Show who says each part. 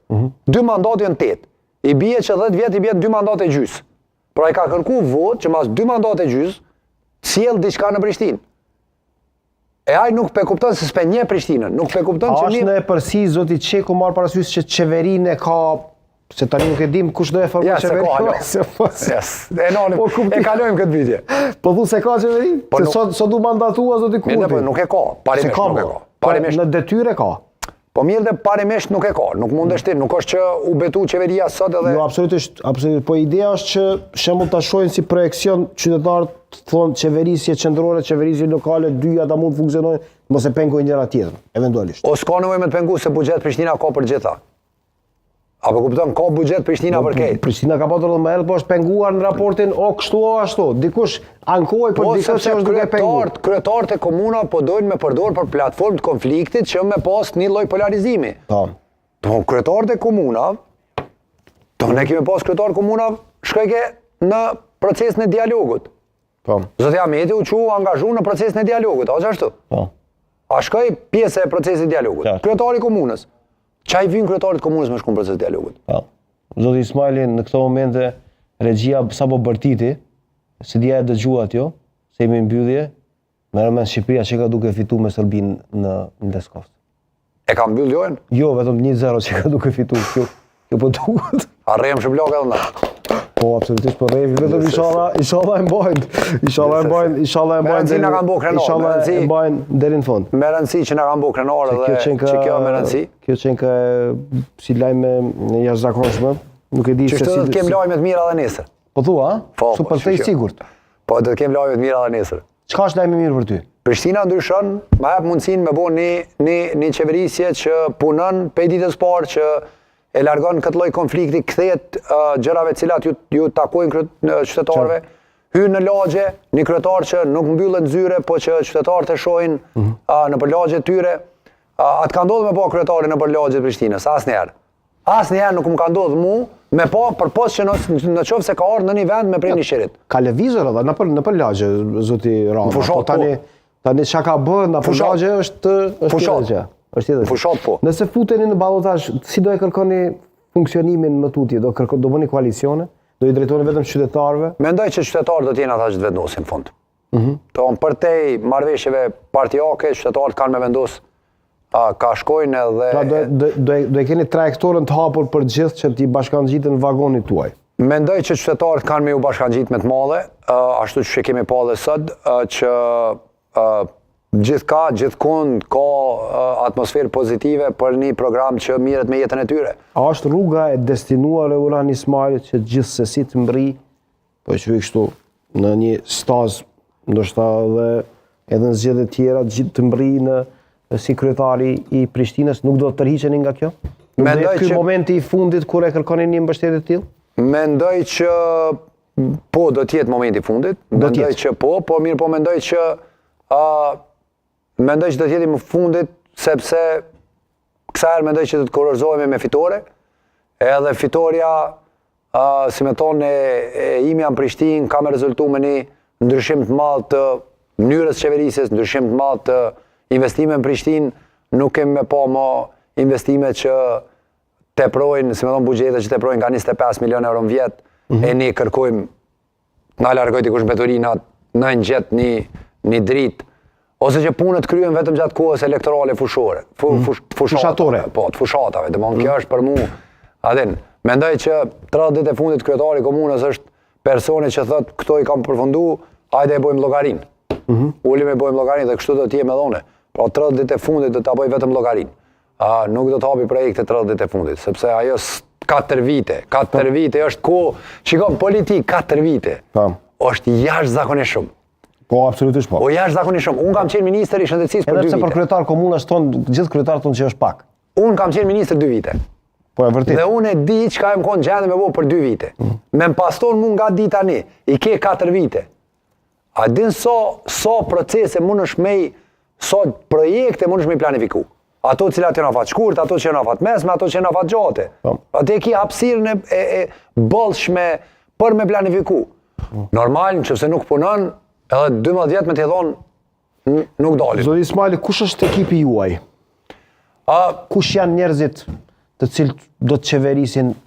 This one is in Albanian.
Speaker 1: 2 mandate janë 8. I bie që 10 vjet i bie 2 mandate gjys. Pra i ka kërku vot që mas 2 mandate gjys sjell diçka në Prishtinë. E ai nuk pe kupton se s'pe nje Prishtinën, nuk pe kupton që
Speaker 2: Është në përsi zoti Çeku marr parasysh që qeverinë e ka, se tani nuk e dim kush do e formoj qeverinë.
Speaker 1: E kalojmë këtë pyetje.
Speaker 2: Po thu se ka qeverinë? Se sot du mandatua zoti Kurti.
Speaker 1: Po nuk e ka, parimisht nuk e ka. Parimisht
Speaker 2: në detyrë ka.
Speaker 1: Po mirë dhe parimisht nuk e ka, nuk mundesh ti, nuk është që u betu qeveria sot edhe...
Speaker 2: Jo, absolutisht, po ideja është që shembull ta shohin si projekcion qytetarët thonë qeverisje qendrore, qeverisje lokale, dyja ta mund të funksionojnë, mos e pengojnë njëra tjetrën, eventualisht.
Speaker 1: O s'ka nevojë me të pengu se buxhet Prishtina ka për gjitha. Apo kupton, ka buxhet Prishtina për këtë.
Speaker 2: Prishtina ka pasur edhe më herë, po është penguar në raportin o kështu o ashtu. Dikush ankoi për dikë që është duke penguar.
Speaker 1: Kryetarët e komuna po dojnë me përdor për platformë të konfliktit që me pas një lloj polarizimi.
Speaker 2: Po.
Speaker 1: Po kryetarët e komunave, ne kemi pas kryetarë komuna shkojke në procesin e dialogut.
Speaker 2: Po.
Speaker 1: Zoti Ahmeti u çu angazhu në procesin e dialogut, a ashtu?
Speaker 2: Po.
Speaker 1: A shkoi pjesë e procesit dialogut. Kryetari i komunës. Çaj vin kryetarit komunës me shkon proces dialogut.
Speaker 2: Po. Zoti Ismaili në këto momente regjia sapo bërtiti, se dia e dëgjuat jo, se jemi në mbyllje, merrem me Shqipëria që ka duke fitu me Serbinë në Leskovë.
Speaker 1: E ka mbyll lojën?
Speaker 2: Jo, vetëm 1-0 që ka duke fitu. Kjo po duhet.
Speaker 1: Arrejmë shblok edhe na.
Speaker 2: Po, absolutisht po rrejmë, vetëm inshallah e mbajnë. Inshallah e mbajnë. Inshallah e mbajnë deri në fund.
Speaker 1: Me rëndësi që na kanë bërë krenar edhe që kjo me rëndësi.
Speaker 2: Kjo qenë ka si lajme në jashtëzakonshme. Nuk e di se si.
Speaker 1: Që do të kem lajme të mira edhe nesër.
Speaker 2: Po thua, a? Super të i sigurt.
Speaker 1: Po do të kem lajme të mira edhe nesër.
Speaker 2: Çka është lajmi mirë për ty?
Speaker 1: Prishtina ndryshon, më jep mundësinë me bëu një qeverisje që punon pe ditës parë që e largon këtë lloj konflikti, kthehet gjërave të cilat ju takojnë qytetarëve, hyn në lagje, një kryetar që nuk mbyllen zyre, po që qytetarët e shohin nëpër lagjet tyre. Atë ka ndodhur me pa kryetarin nëpër lagjet Prishtinës, asnjëherë. Asnjëherë nuk më ka ndodhur mua me pa përpos që në qoftë se ka ardhur në një vend me prej një shirit.
Speaker 2: Ka lëvizur edhe nëpër lagje zoti Rama. Po tani çka ka bën nëpër lagje është
Speaker 1: fushat. Fushat po.
Speaker 2: Nëse futeni në ballotazh, si do e kërkoni funksionimin më tutje? Do bëni koalicione? Do i drejtoni vetëm qytetarëve?
Speaker 1: Mendoj që qytetarët do të jenë ata që vendosin fond. Përtej marrëveshjeve partijake, qytetarët kanë me vendos ka shkojnë edhe...
Speaker 2: Pra do e keni trajektorën të hapur për gjithë që t'i bashkangjiten në vagonit tuaj?
Speaker 1: Mendoj që qytetarët kanë me u bashkangjit me të madhe, ashtu që kemi pa dhe sot, që gjithkund ka atmosferë pozitive për një program që mirët me jetën e tyre.
Speaker 2: A është rruga e destinuar e Urani Ismailit që gjithsesi të mbri, po që kështu në një staz, ndoshta edhe në zgjedhje tjera të mbri si kryetari i Prishtinës, nuk do të tërhiqeni nga kjo? Mendoj që momenti i fundit kur e kërkoni një mbështetje të tillë?
Speaker 1: Mendoj që po do të jetë momenti i fundit. Mendoj që po mirë po mendoj që do të jeti më fundit, sepse kësa herë mendoj që do të kurorëzohemi me fitore, edhe fitoria, si me thonë, e imja në Prishtinë ka me rezultu me një ndryshim të madh të mënyrës qeverisjes, ndryshim të madh të investime në Prishtinë, nuk kemi me pa më investime që teprojnë, si me thonë buxhete që teprojnë ka 25 milion euro në vjet, e ne kërkojmë na largoj dikush mbeturinat, në gjet një dritë, ose që punët kryen vetëm gjatë kohës elektorale fushore,
Speaker 2: fushatore.
Speaker 1: Po, të fushatave, dhe kjo është për mu, adin, mendoj që 30 ditë e fundit kryetari i komunës është personi që thot, këto i kam përfundu, hajde e bojmë llogarin. Ulim e bojmë llogarin dhe kështu do të jemi edhe. Pra 30 ditë e fundit do ta bëj vetëm llogarin. Nuk do të hapi projekte 30 ditë e fundit, sepse ajo 4 vite është kohë, shikon, politik 4 vite, është jashtëzakonisht shumë.
Speaker 2: Po, absolutisht po.
Speaker 1: Po jashtëzakonisht shumë. Unë kam qenë ministër i shëndetësisë për 2 vite.
Speaker 2: Edhe pse për kryetar komunës tonë, gjithë kryetarët tonë që është pak.
Speaker 1: Unë kam qenë ministër 2 vite.
Speaker 2: Po e vërtet.
Speaker 1: Dhe unë e di çka më kon gjendje me bëu për 2 vite. Me paston mua nga dita tani, i ke 4 vite. A din so procese mundesh me so projekte mundesh me planifiku. Ato cilat janë afat shkurt, ato që janë afat mesme, ato që janë afat gjate. Atë ke hapësirën e bollshme për me planifiku. Normal, nëse nuk punon, edhe 12 vjet me të thonë nuk dalin.
Speaker 2: Zoti Ismaili, kush është ekipi juaj? Kush janë njerëzit të cilët do të qeverisin